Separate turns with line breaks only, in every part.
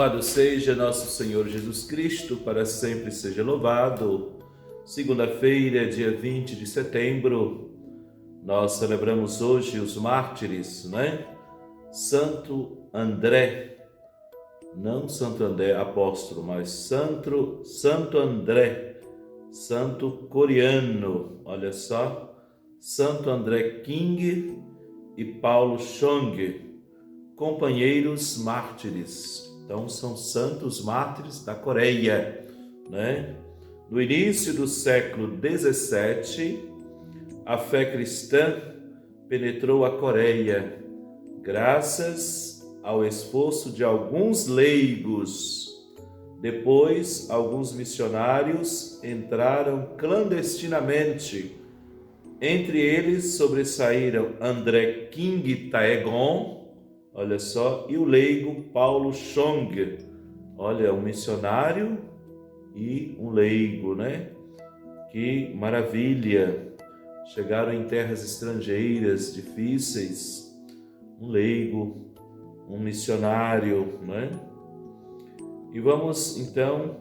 Louvado seja nosso Senhor Jesus Cristo, para sempre seja louvado. Segunda-feira, dia 20 de setembro, nós celebramos hoje os mártires, né? Santo André, não Santo André apóstolo, mas Santo André, Santo Coreano, olha só, Santo André King e Paulo Chong, companheiros mártires. Então, são santos mártires da Coreia, né? No início do século XVII, a fé cristã penetrou a Coreia, graças ao esforço de alguns leigos. Depois, alguns missionários entraram clandestinamente. Entre eles sobressaíram André King Taegon, olha só, e o leigo Paulo Chong. Olha, um missionário e um leigo, né? Que maravilha! Chegaram em terras estrangeiras, difíceis. Um leigo, um missionário, né? E vamos, então,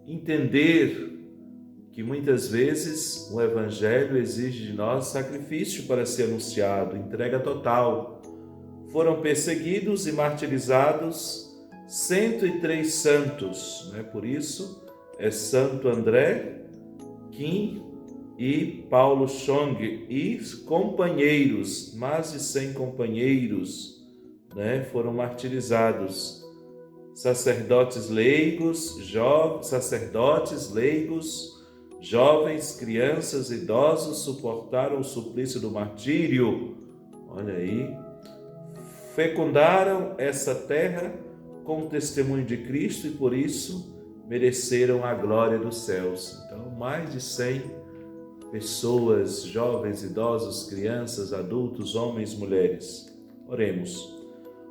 entender que muitas vezes o Evangelho exige de nós sacrifício para ser anunciado, entrega total. Foram perseguidos e martirizados 103 santos, né? Por isso é Santo André, Kim e Paulo Chong e companheiros, mais de 100 companheiros, né? Foram martirizados. Sacerdotes leigos, jovens, crianças, idosos suportaram o suplício do martírio. Olha aí. Fecundaram essa terra com o testemunho de Cristo e por isso mereceram a glória dos céus. Então, mais de 100 pessoas, jovens, idosos, crianças, adultos, homens, mulheres. Oremos.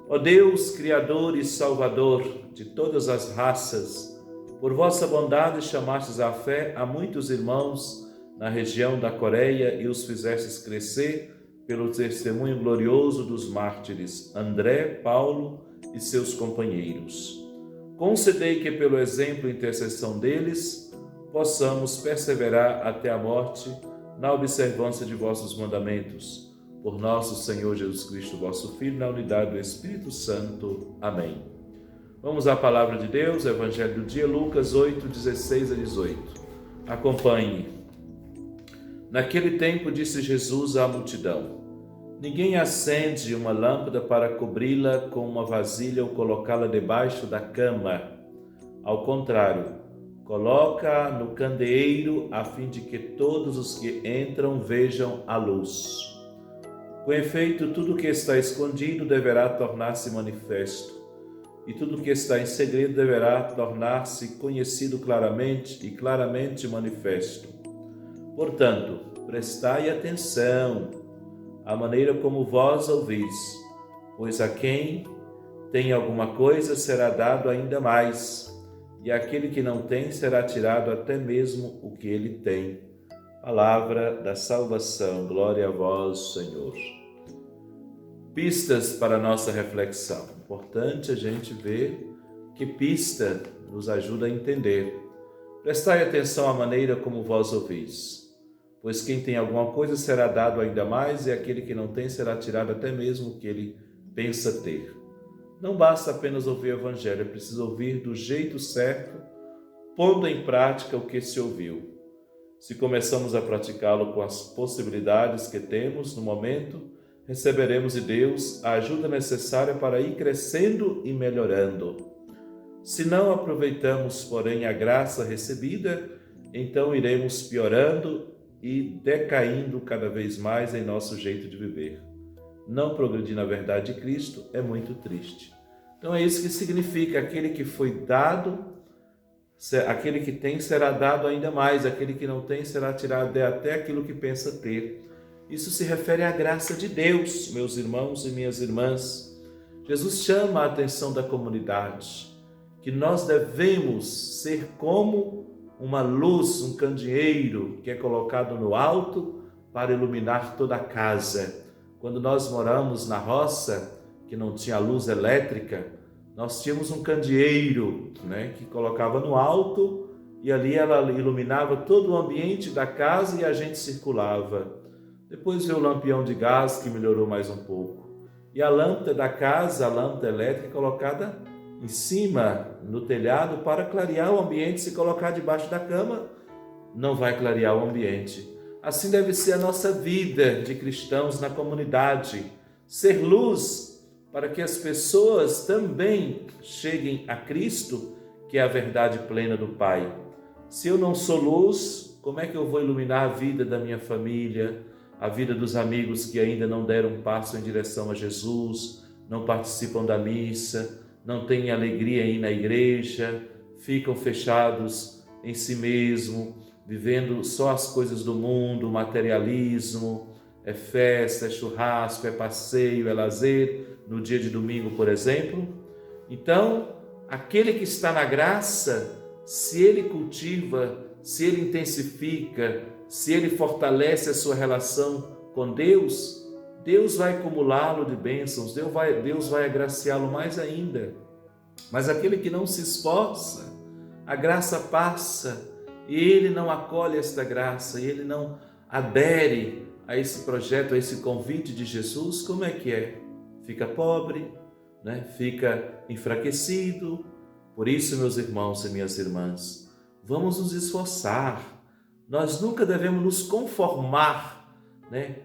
Ó Deus, Criador e Salvador de todas as raças, por vossa bondade chamastes à fé a muitos irmãos na região da Coreia e os fizestes crescer pelo testemunho glorioso dos mártires André, Paulo e seus companheiros. Concedei que, pelo exemplo e intercessão deles, possamos perseverar até a morte na observância de vossos mandamentos. Por nosso Senhor Jesus Cristo, vosso Filho, na unidade do Espírito Santo. Amém. Vamos à palavra de Deus, Evangelho do dia, Lucas 8, 16 a 18. Acompanhe. Naquele tempo disse Jesus à multidão: ninguém acende uma lâmpada para cobri-la com uma vasilha ou colocá-la debaixo da cama. Ao contrário, coloca-a no candeeiro a fim de que todos os que entram vejam a luz. Com efeito, tudo que está escondido deverá tornar-se manifesto, e tudo que está em segredo deverá tornar-se conhecido claramente e claramente manifesto. Portanto, prestai atenção à maneira como vós ouvis, pois a quem tem alguma coisa será dado ainda mais, e àquele que não tem será tirado até mesmo o que ele tem. Palavra da salvação, glória a vós, Senhor. Pistas para a nossa reflexão. Importante a gente ver que pista nos ajuda a entender. Prestai atenção à maneira como vós ouvis, pois quem tem alguma coisa será dado ainda mais, e aquele que não tem será tirado até mesmo o que ele pensa ter. Não basta apenas ouvir o Evangelho, é preciso ouvir do jeito certo, pondo em prática o que se ouviu. Se começamos a praticá-lo com as possibilidades que temos no momento, receberemos de Deus a ajuda necessária para ir crescendo e melhorando. Se não aproveitamos, porém, a graça recebida, então iremos piorando e decaindo cada vez mais em nosso jeito de viver. Não progredir na verdade de Cristo é muito triste. Então é isso que significa: aquele que foi dado, aquele que tem será dado ainda mais, aquele que não tem será tirado até aquilo que pensa ter. Isso se refere à graça de Deus, meus irmãos e minhas irmãs. Jesus chama a atenção da comunidade, que nós devemos ser como uma luz, um candeeiro que é colocado no alto para iluminar toda a casa. Quando nós moramos na roça, que não tinha luz elétrica, Nós tínhamos um candeeiro, né, que colocava no alto e ali ela iluminava todo o ambiente da casa e a gente circulava. Depois veio o lampião de gás, que melhorou mais um pouco. E a lâmpada da casa, a lâmpada elétrica, colocada em cima, no telhado, para clarear o ambiente. Se colocar debaixo da cama, não vai clarear o ambiente. Assim deve ser a nossa vida de cristãos na comunidade. Ser luz para que as pessoas também cheguem a Cristo, que é a verdade plena do Pai. Se eu não sou luz, como é que eu vou iluminar a vida da minha família, a vida dos amigos que ainda não deram um passo em direção a Jesus, não participam da missa, não têm alegria em ir na igreja, ficam fechados em si mesmo, vivendo só as coisas do mundo, o materialismo, é festa, é churrasco, é passeio, é lazer, no dia de domingo, por exemplo. Então, aquele que está na graça, se ele cultiva, se ele intensifica, se ele fortalece a sua relação com Deus, Deus vai acumulá-lo de bênçãos, Deus vai agraciá-lo mais ainda. Mas aquele que não se esforça, a graça passa e ele não acolhe esta graça, e ele não adere a esse projeto, a esse convite de Jesus, como é que é? Fica pobre, né? Fica enfraquecido. Por isso, meus irmãos e minhas irmãs, vamos nos esforçar. Nós nunca devemos nos conformar, né?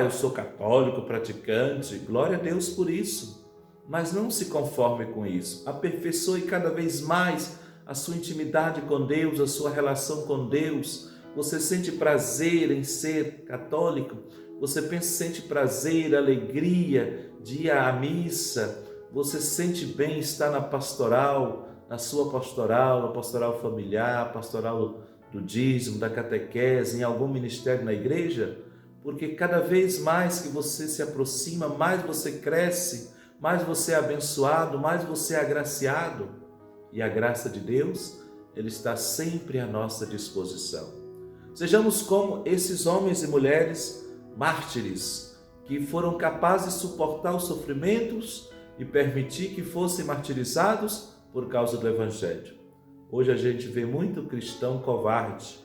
Eu sou católico, praticante, glória a Deus por isso. Mas não se conforme com isso. Aperfeiçoe cada vez mais a sua intimidade com Deus, a sua relação com Deus. Você sente prazer em ser católico? Você sente prazer, alegria de ir à missa? Você sente bem estar na pastoral, na sua pastoral, na pastoral familiar, pastoral do dízimo, da catequese, em algum ministério na igreja? Porque cada vez mais que você se aproxima, mais você cresce, mais você é abençoado, mais você é agraciado. E a graça de Deus, Ele está sempre à nossa disposição. Sejamos como esses homens e mulheres mártires, que foram capazes de suportar os sofrimentos e permitir que fossem martirizados por causa do Evangelho. Hoje a gente vê muito cristão covarde,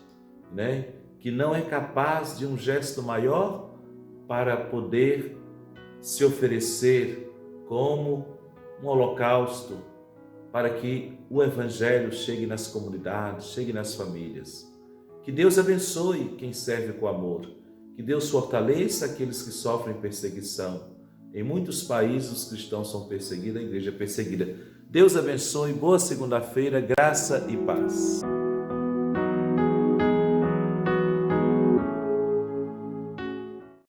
né? Que não é capaz de um gesto maior para poder se oferecer como um holocausto, para que o Evangelho chegue nas comunidades, chegue nas famílias. Que Deus abençoe quem serve com amor. Que Deus fortaleça aqueles que sofrem perseguição. Em muitos países os cristãos são perseguidos, a igreja é perseguida. Deus abençoe, boa segunda-feira, graça e paz.